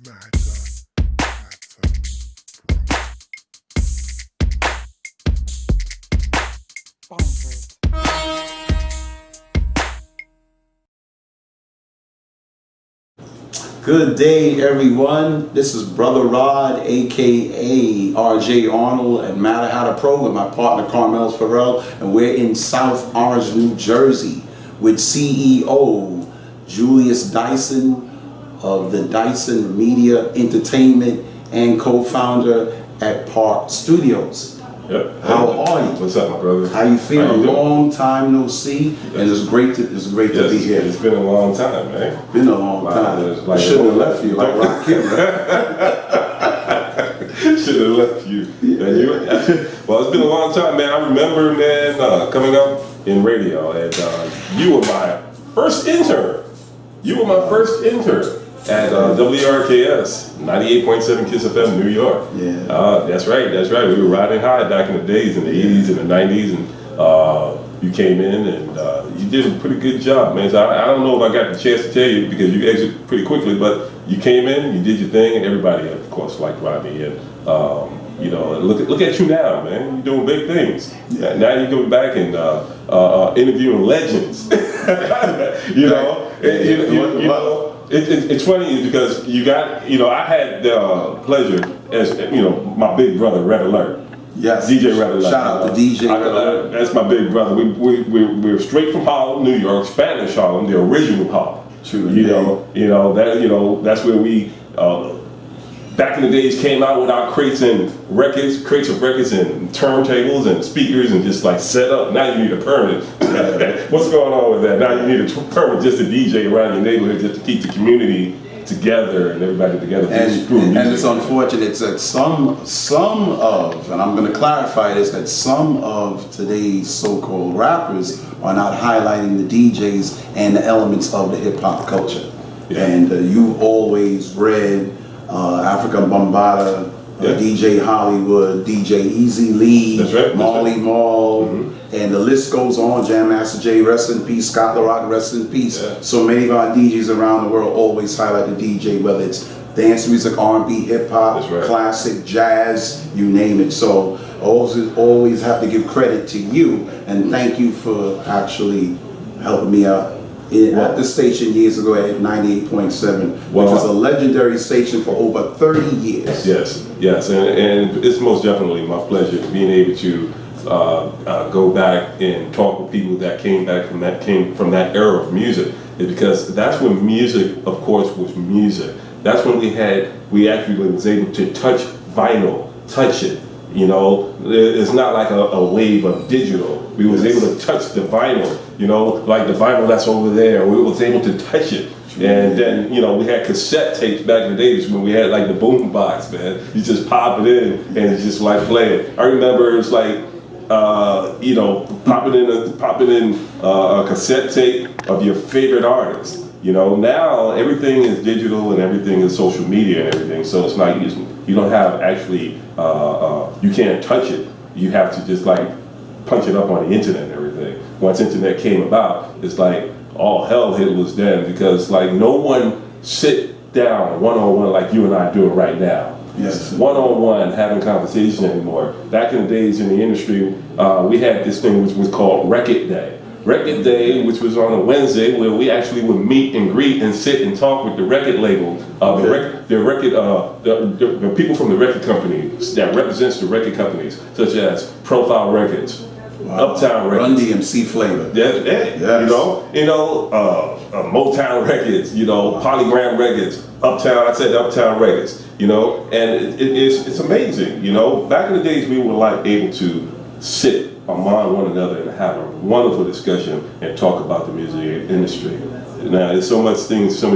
Good day, everyone. This is Brother Rod, aka RJ Arnold, and Matter How to Pro with my partner Carmel Farrell, and we're in South Orange, New Jersey, with CEO Julius Dyson of the Dyson Media Entertainment and co-founder at Park Studios. Yep. How are you? What's up, my brother? How you feeling? How you doing? Long time no see, and it's great to be here. It's been a long time, man. Been a long time. Like, I shouldn't have left you like Rakim. Should have left you. Well, it's been a long time, man. I remember, man, coming up in radio, and you were my first intern. At WRKS, 98.7 Kiss FM, New York. Yeah. That's right. We were riding high back in the days, in the 80s and the 90s, and you came in and you did a pretty good job, man. So I don't know if I got the chance to tell you because you exited pretty quickly, but you came in, you did your thing, and everybody, of course, liked Rodney. And you know, look at you now, man. You're doing big things. Yeah. Now you're going back and interviewing legends. You know, It's funny because you got, you know, I had the pleasure as, you know, my big brother, Red Alert. Yes. DJ Red Alert. Shout out to DJ Red Alert. That's my big brother. We're straight from Harlem, New York, Spanish Harlem, the original Harlem. True. That's where we, back in the days, came out with our crates of records and turntables and speakers and just like set up. Now you need a permit. What's going on with that? Now you need a permit just to DJ around your neighborhood, just to keep the community together and everybody together. And it's unfortunate that some of, and I'm going to clarify this, that some of today's so-called rappers are not highlighting the DJs and the elements of the hip-hop culture. Yeah. And you always read Africa Bombada, DJ Hollywood, DJ Easy Lee, Marley Marl, and the list goes on. Jam Master Jay, rest in peace. Scott LaRock, rest in peace. Yeah. So many of our DJs around the world always highlight the DJ, whether it's dance music, R&B, hip hop, classic, jazz, you name it. So always have to give credit to you, and thank you for actually helping me out at this station years ago at 98.7, which is a legendary station for over 30 years. Yes, and it's most definitely my pleasure being able to go back and talk with people that came from that era of music, because that's when music, of course, was music. That's when we actually was able to touch vinyl, touch it. You know, it's not like a wave of digital. We was able to touch the vinyl, you know, like the vinyl that's over there. We was able to touch it. And then, you know, we had cassette tapes back in the days when we had like the boom box, man. You just pop it in and it's just like playing. I remember it's like, you know, popping in a cassette tape of your favorite artist. You know, now everything is digital and everything is social media and everything. So it's not, you don't have actually, you can't touch it. You have to just like punch it up on the internet and everything. Once internet came about, it's like all hell hit loose then, because like no one sit down one-on-one like you and I doing right now. Yes. One-on-one having conversation anymore. Back in the days in the industry, we had this thing which was called Record Day. Record Day, which was on a Wednesday, where we actually would meet and greet and sit and talk with the record label, the people from the record companies that represents the record companies, such as Profile Records, Uptown Records, Run DMC Flavor, yes. Motown Records, you know, Polygram Records, Uptown. I said Uptown Records, you know, and it's amazing, you know. Back in the days, we were like able to sit among one another and have a wonderful discussion and talk about the music industry. Now, there's so many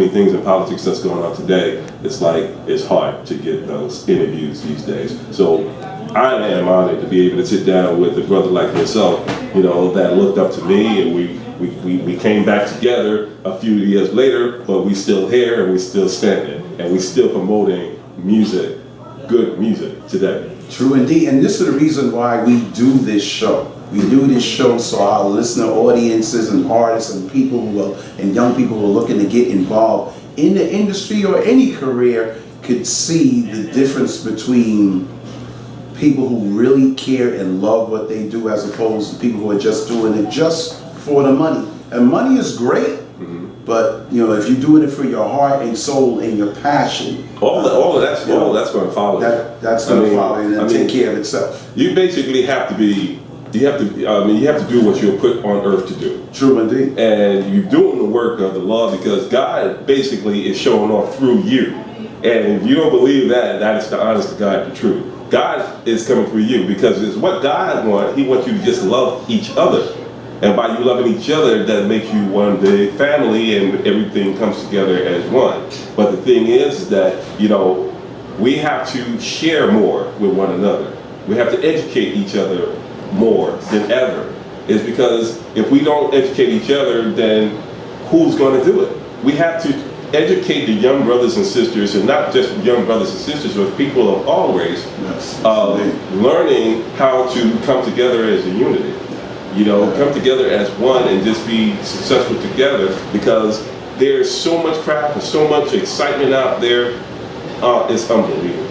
things in politics that's going on today. It's like it's hard to get those interviews these days. So I am honored to be able to sit down with a brother like yourself, you know, that looked up to me, and we came back together a few years later, but we still here and we still standing and we still promoting music, good music today. True indeed, and this is the reason why we do this show. We do this show so our listener audiences and artists and people and young people who are looking to get involved in the industry or any career could see the difference between people who really care and love what they do as opposed to people who are just doing it just for the money. And money is great, but you know, if you're doing it for your heart and soul and your passion, all of that's going to follow. That's going to follow and take care of itself. You basically have to be. You have to do what you're put on earth to do. True indeed. And you're doing the work of the Lord because God basically is showing off through you. And if you don't believe that, that is the honest to God, the truth. God is coming through you because it's what God wants. He wants you to just love each other. And by you loving each other, that makes you one big family and everything comes together as one. But the thing is that, you know, we have to share more with one another. We have to educate each other more than ever. Is because if we don't educate each other, then who's going to do it? We have to educate the young brothers and sisters, and not just young brothers and sisters, but people of all race, learning how to come together as a unity. You know, come together as one and just be successful together, because there's so much crap and so much excitement out there. It's unbelievable.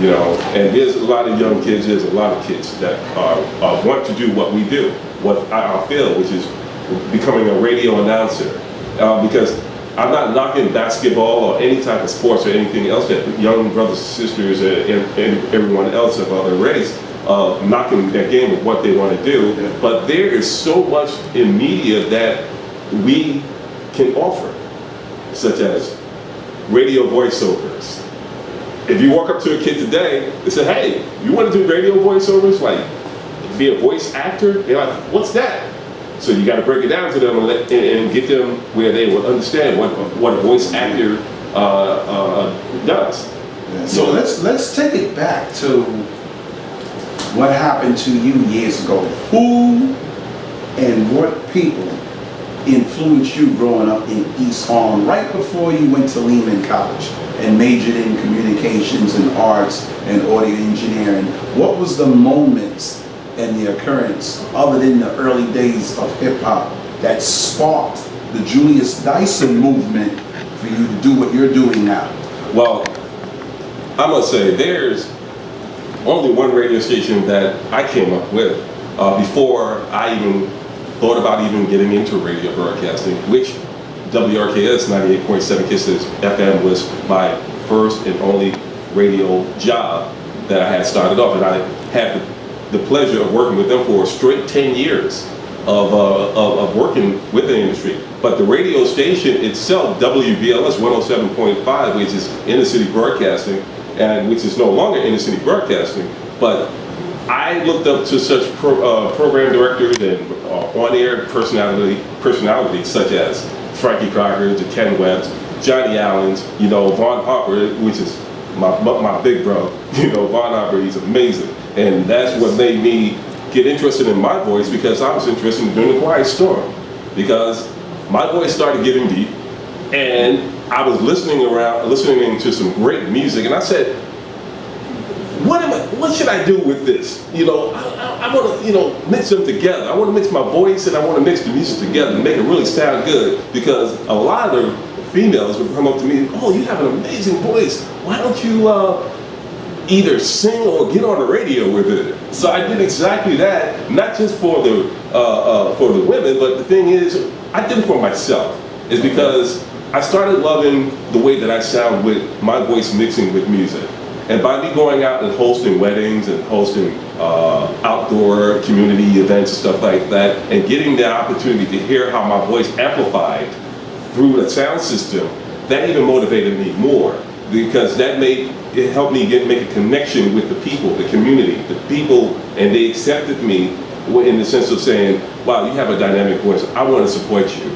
You know, and there's a lot of young kids, there's a lot of kids that want to do what we do, what I feel, which is becoming a radio announcer. Because I'm not knocking basketball or any type of sports or anything else that young brothers and sisters and everyone else of other race knocking that game of what they want to do. But there is so much in media that we can offer, such as radio voiceovers. If you walk up to a kid today and say, hey, you want to do radio voiceovers, like be a voice actor? They're like, what's that? So you got to break it down to them and get them where they will understand what a voice actor does. Yeah. So let's take it back to what happened to you years ago. Who and what people influenced you growing up in East Harlem right before you went to Lehman College and majored in communications and arts and audio engineering? What was the moments and the occurrence, other than the early days of hip-hop, that sparked the Julius Dyson movement for you to do what you're doing now? Well, I must say there's only one radio station that I came up with before I even thought about even getting into radio broadcasting, which WRKS 98.7 Kisses FM was my first and only radio job that I had started off, and I had the pleasure of working with them for a straight 10 years of working with the industry. But the radio station itself, WBLS 107.5, which is inner city broadcasting, and which is no longer inner city broadcasting, but I looked up to such program directors and on-air personalities such as Frankie Crocker, the Ken Webbs, Johnny Allen's, you know, Vaughn Harper, which is my big bro. You know, Vaughn Harper, he's amazing. And that's what made me get interested in my voice, because I was interested in doing the Quiet Storm. Because my voice started getting deep, and I was listening to some great music, and I said, what should I do with this? You know, I want to, you know, mix them together. I want to mix my voice and I want to mix the music together and make it really sound good, because a lot of females would come up to me, oh, you have an amazing voice. Why don't you either sing or get on the radio with it? So I did exactly that, not just for the women, but the thing is, I did it for myself. It's because I started loving the way that I sound with my voice mixing with music. And by me going out and hosting weddings and hosting outdoor community events and stuff like that, and getting the opportunity to hear how my voice amplified through the sound system, that even motivated me more, because it helped me make a connection with the people, the community, the people, and they accepted me in the sense of saying, wow, you have a dynamic voice, I want to support you.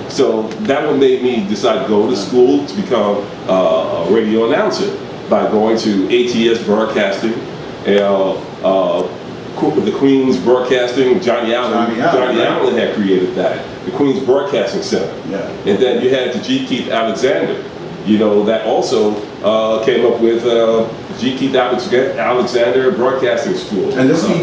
So that what made me decide to go to school to become a radio announcer, by going to ATS Broadcasting, the Queens Broadcasting. Johnny Allen had created that, the Queens Broadcasting Center. Yeah. And then you had the G. Keith Alexander, you know, that also came up with G. Keith Alexander Broadcasting School. And doesn't he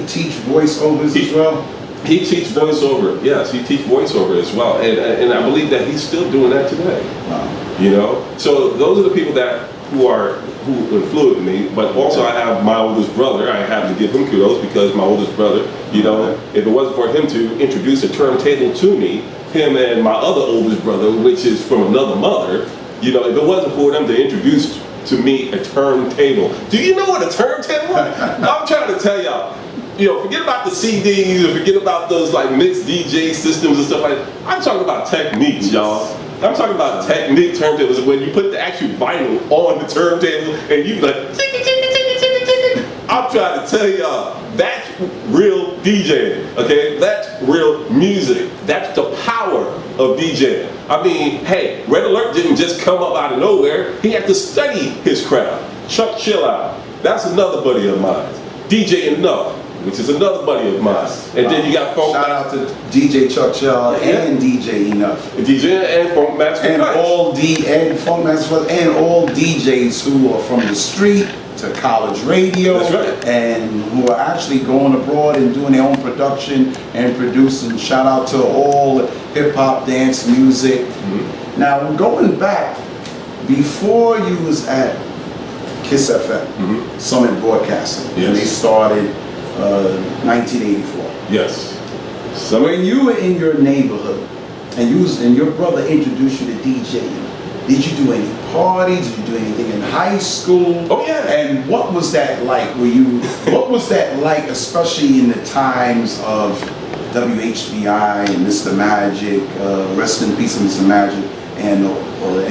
teach voiceovers as well? He teaches voiceover. Yes, he teaches voiceover as well, and I believe that he's still doing that today. Wow. You know, so those are the people who influenced me. But also, I have my oldest brother. I have to give him kudos because my oldest brother. You know, if it wasn't for him to introduce a turntable to me, him and my other oldest brother, which is from another mother. You know, if it wasn't for them to introduce to me a turntable. Do you know what a turntable is? I'm trying to tell y'all. You know, forget about the CDs and forget about those like mixed DJ systems and stuff like that. I'm talking about techniques, y'all. I'm talking about technique turntables when you put the actual vinyl on the turntable and you like, I'm trying to tell y'all, that's real DJing, okay? That's real music. That's the power of DJing. I mean, hey, Red Alert didn't just come up out of nowhere. He had to study his craft. Chuck Chillout, that's another buddy of mine. DJ Enough, which is another buddy of mine. And then you got Funk. Shout out to DJ Chuck Chill and DJ Enough. DJ and Funk Master and Funk Master and all DJs who are from the street to college radio. That's right. And who are actually going abroad and doing their own production and producing. Shout out to all hip hop, dance music. Mm-hmm. Now going back, before you was at Kiss FM, mm-hmm. Summit Broadcasting, yes. and they started 1984. Yes. So when you were in your neighborhood and your brother introduced you to DJing, did you do any parties? Did you do anything in high school? Oh yeah. And what was that like? What was that like, especially in the times of WHBI and Mr. Magic, rest in peace Mr. Magic, and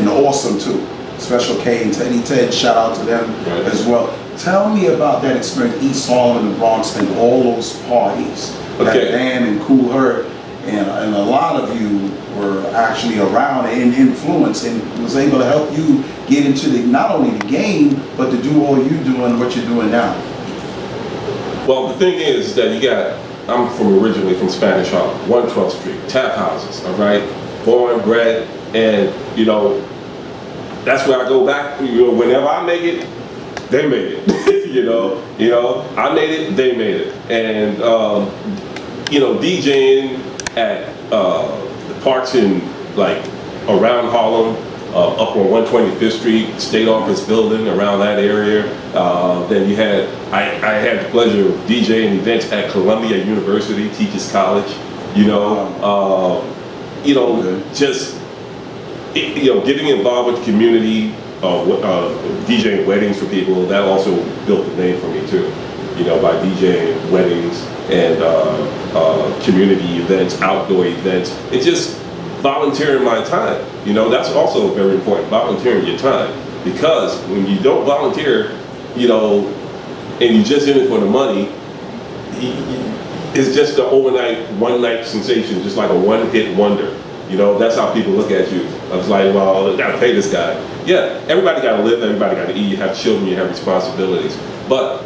Awesome too. Special K and Teddy Ted, shout out to them as well. Tell me about that experience, East Harlem and the Bronx, and all those parties. Okay. That Bam and Cool Herc, and a lot of you were actually around and influenced and was able to help you get into not only the game, but to do all you do and what you're doing now. Well, the thing is that I'm originally from Spanish Harlem, 112th Street, tap houses, all right? Born, bred, and you know, that's where I go back. You know, whenever I make it, they made it. you know, I made it, they made it, and you know, DJing at the parks in like around Harlem, up on 125th Street, State Office Building, around that area. Then I had the pleasure of DJing events at Columbia University, Teachers College. You know, just getting involved with the community. DJing weddings for people, that also built the name for me too. You know, by DJing weddings and community events, outdoor events. It's just volunteering my time. You know, that's also very important, volunteering your time. Because when you don't volunteer, you know, and you're just in it for the money, it's just an overnight, one-night sensation, just like a one-hit wonder. You know, that's how people look at you. I was like, well, I gotta pay this guy. Yeah, everybody gotta live, everybody gotta eat, you have children, you have responsibilities. But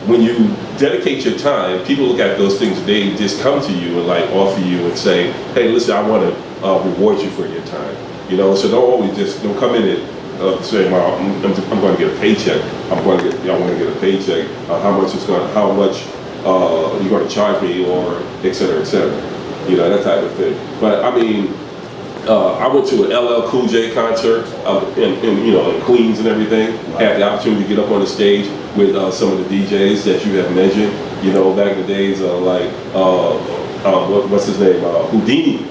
when you dedicate your time, people look at those things, they just come to you and like offer you and say, hey, listen, I wanna reward you for your time. You know, so don't come in and say, well, I'm gonna get a paycheck. I wanna get a paycheck. How much you're gonna charge me, or et cetera, et cetera. You know, that type of thing. But I mean, I went to an LL Cool J concert in Queens and everything. Wow. Had the opportunity to get up on the stage with some of the DJs that you have mentioned. You know, back in the days, what's his name? Houdini.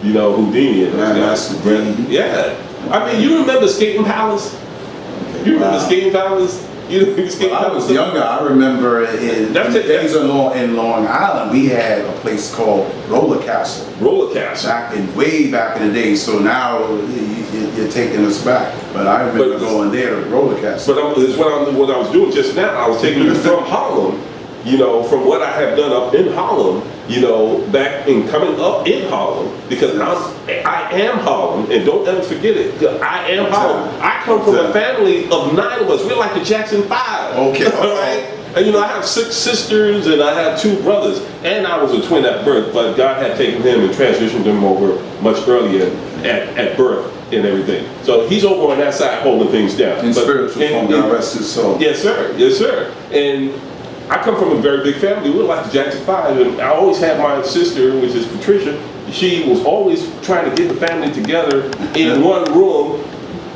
You know, Houdini. Yeah. I mean, you remember Skating Palace? You remember Skating Palace? I was younger. I remember in days in Long Island, we had a place called Roller Castle. Roller Castle. Way back in the day. So now you're taking us back. But I remember going there to Roller Castle. But it's what I was doing just now. I was taking you from Harlem. You know, from what I have done up in Harlem, you know, back in coming up in Harlem, because I am Harlem, and don't ever forget it, I am Harlem. I come from a family of 9 of us. We're like the Jackson 5. Okay. All right? And you know, I have 6 sisters and I have 2 brothers, and I was a twin at birth, but God had taken him and transitioned him over much earlier at birth and everything. So he's over on that side holding things down. In spiritual form, God rest his soul. Yes, sir. Yes, sir. And I come from a very big family. We're like the Jackson Five, and I always had my sister, which is Patricia. She was always trying to get the family together in one room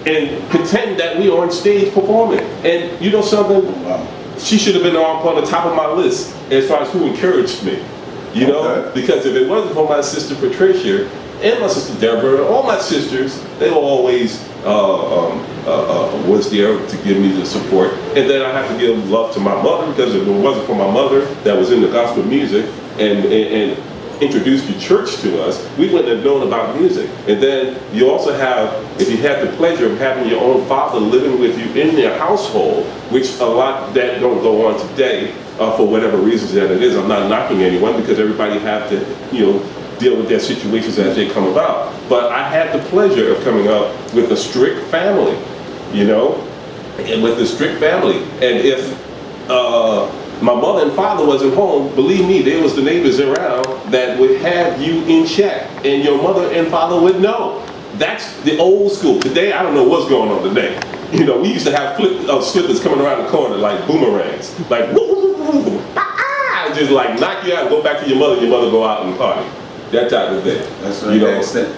and pretend that we are on stage performing. And you know something? Wow. She should have been on the top of my list as far as who encouraged me. You know, because if it wasn't for my sister Patricia and my sister Deborah, all my sisters, they were always was there to give me the support. And then I have to give love to my mother, because if it wasn't for my mother that was in the gospel music and introduced the church to us, we wouldn't have known about music. And then you also have, if you have the pleasure of having your own father living with you in their household, which a lot that don't go on today for whatever reasons that it is. I'm not knocking anyone, because everybody have to, deal with their situations as they come about. But I had the pleasure of coming up with a strict family, and with a strict family. And if my mother and father wasn't home, believe me, there was the neighbors around that would have you in check, and your mother and father would know. That's the old school. Today, I don't know what's going on today. We used to have slippers coming around the corner like boomerangs, like woo, woo, woo, woo, ah, just like knock you out, go back to your mother go out and party. That type of thing. That's right.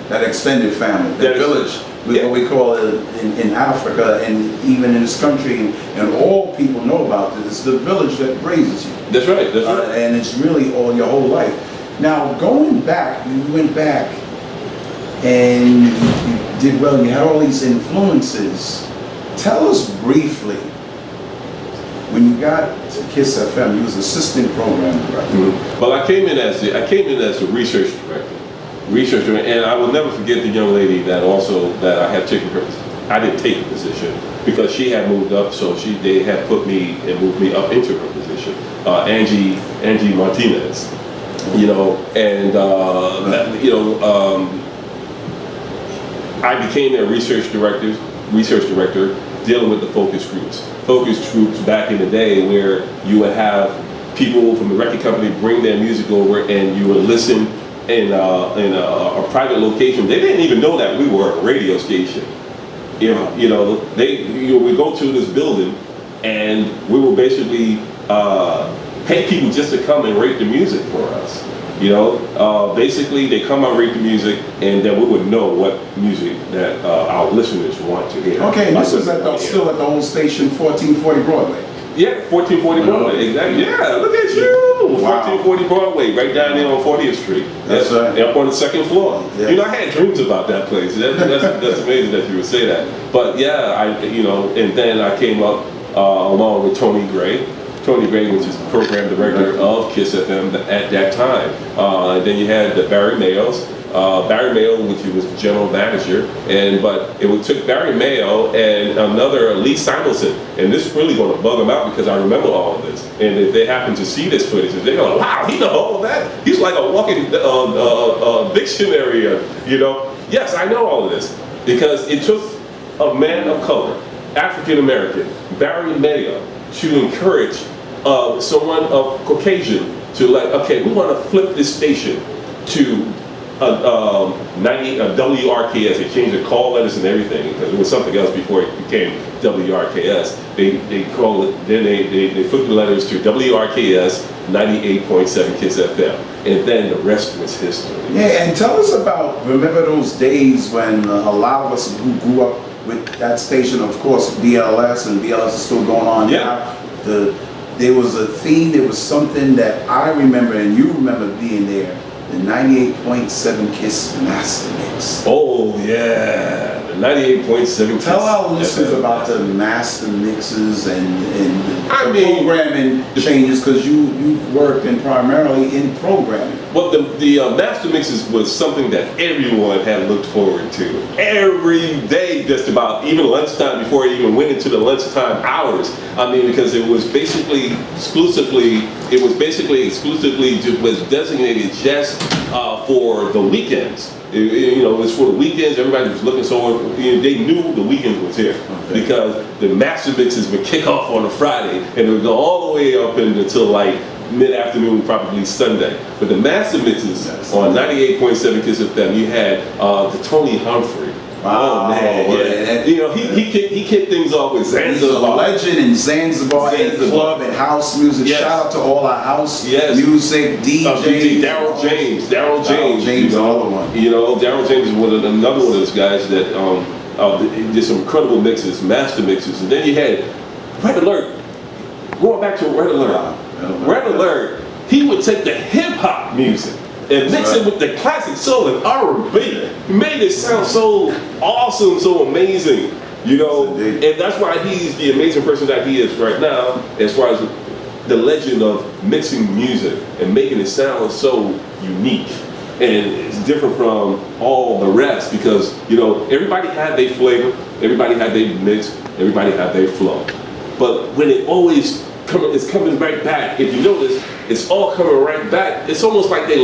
That extended family, that village, what we call it in Africa, and even in this country, and all people know about it. It's the village that raises you. That's right. That's right. And it's really all your whole life. Now, going back, you went back, and you did well. You had all these influences. Tell us briefly, when you got to KISS FM, you was assistant program director. Mm-hmm. Well, I came in as the research director, and I will never forget the young lady that I had taken her position. I didn't take a position because she had moved up, so they had put me and moved me up into her position. Angie Martinez, I became their research director, dealing with the focus groups. Focus groups back in the day, where you would have people from the record company bring their music over, and you would listen in a private location. They didn't even know that we were a radio station. We go to this building, and we will basically pay people just to come and rate the music for us. Basically they come and rate the music, and then we would know what music that our listeners want to hear. Okay, and this is still at the old station, 1440 Broadway. Yeah, 1440 Broadway, exactly. Yeah, look at you! Wow. 1440 Broadway, right down there on 40th Street. That's right. Up on the second floor. Yes. I had dreams about that place. That's amazing that you would say that. But yeah, and then I came up along with Tony Gray, which is the program director of KISS FM at that time. Then you had Barry Mayo, which was the general manager, but it took Barry Mayo and another Lee Simonson, and this is really going to bug them out, because I remember all of this. And if they happen to see this footage, they're going, wow, he knows all of that. He's like a walking dictionary, Yes, I know all of this, because it took a man of color, African American, Barry Mayo, to encourage someone of Caucasian to okay, we want to flip this station to WRKS. They changed the call letters and everything, because it was something else before it became WRKS. They call it, then they flipped the letters to WRKS 98.7 KISS FM, and then the rest was history. Yeah, and tell us about, remember those days when a lot of us who grew up with that station, of course, BLS, and BLS is still going on now. There was a theme, there was something that I remember, and you remember being there, the 98.7 KISS Master Mix. Oh yeah, the 98.7 KISS. Tell our listeners about the master mixes and the programming changes, because you've worked primarily in programming. Well, the master mixes was something that everyone had looked forward to every day, just about, even lunchtime, before it even went into the lunchtime hours. Because it was basically exclusively was designated just for the weekends. It was for the weekends. Everybody was looking, so they knew the weekends was here, because the master mixes would kick off on a Friday, and it would go all the way up until like mid-afternoon, probably Sunday. But the master mixes on 98.7 KISS FM, you had the Tony Humphrey Oh man, yeah. You know, he kicked things off with Zanzibar. He's a legend in Zanzibar, and club and house music. Yes. Shout out to all our house Yes. music DJs. Daryl James, James, you know, another one. You know, Daryl James is another one of those guys that he did some incredible mixes, master mixes, and then you had Red Alert. Going back to Red Alert, Red Alert, he would take the hip hop music and mix it with the classic soul and R&B. Made it sound so awesome, so amazing, you know. And that's why he's the amazing person that he is right now, as far as the legend of mixing music and making it sound so unique. And it's different from all the rest because, you know, everybody had their flavor, everybody had their mix, everybody had their flow. But when it always it's coming right back, if you notice, it's all coming right back. It's almost like they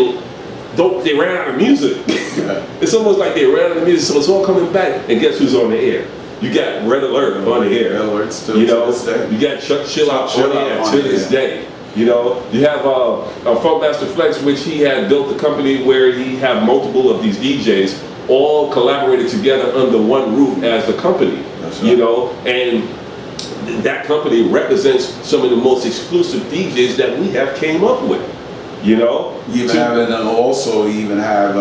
ran out of music. It's almost like they ran out of music, so it's all coming back. And guess who's on the air? You got Red Alert on the air. Red Alert still you know, to this day. You got Chuck Chill Out on the air to this day. You know, you have Funkmaster Flex, which he had built a company where he had multiple of these DJs all collaborated together under one roof as a company. That's right. You know, and that company represents some of the most exclusive DJs that we have came up with. You know, you even have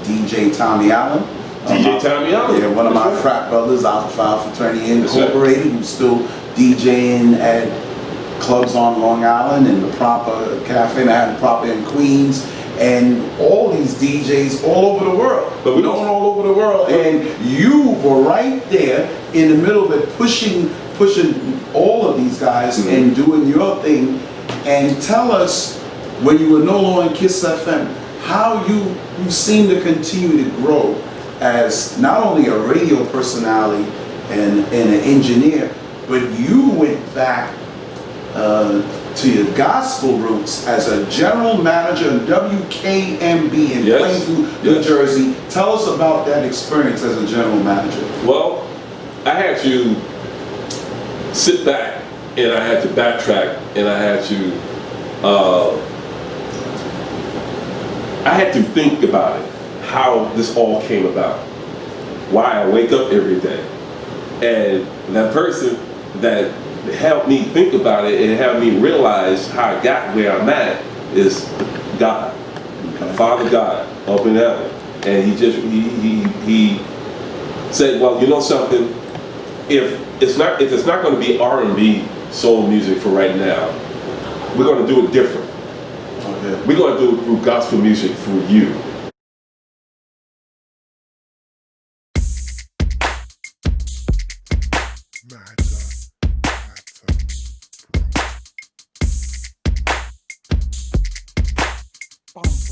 DJ Tommy Allen. DJ Tommy Allen. Yeah, one of my frat brothers, Alpha Phi Fraternity Incorporated, who's still DJing at clubs on Long Island and the Proper Cafe and I had the Proper in Queens, and all these DJs all over the world, known all over the world, and you were right there in the middle of it, pushing all of these guys and doing your thing. And tell us, when you were no longer in Kiss FM, how you seem to continue to grow as not only a radio personality and an engineer, but you went back to your gospel roots as a general manager of WKMB in Plainfield, New Jersey. Tell us about that experience as a general manager. Well, I had to sit back and I had to backtrack and I had to think about it, how this all came about, why I wake up every day. And that person that helped me think about it and helped me realize how I got where I'm at is God, Father God up in heaven. And he said, well, you know something, if it's not going to be R&B soul music for right now, we're going to do it different. Okay. We're going to do it through gospel music through you. Boom.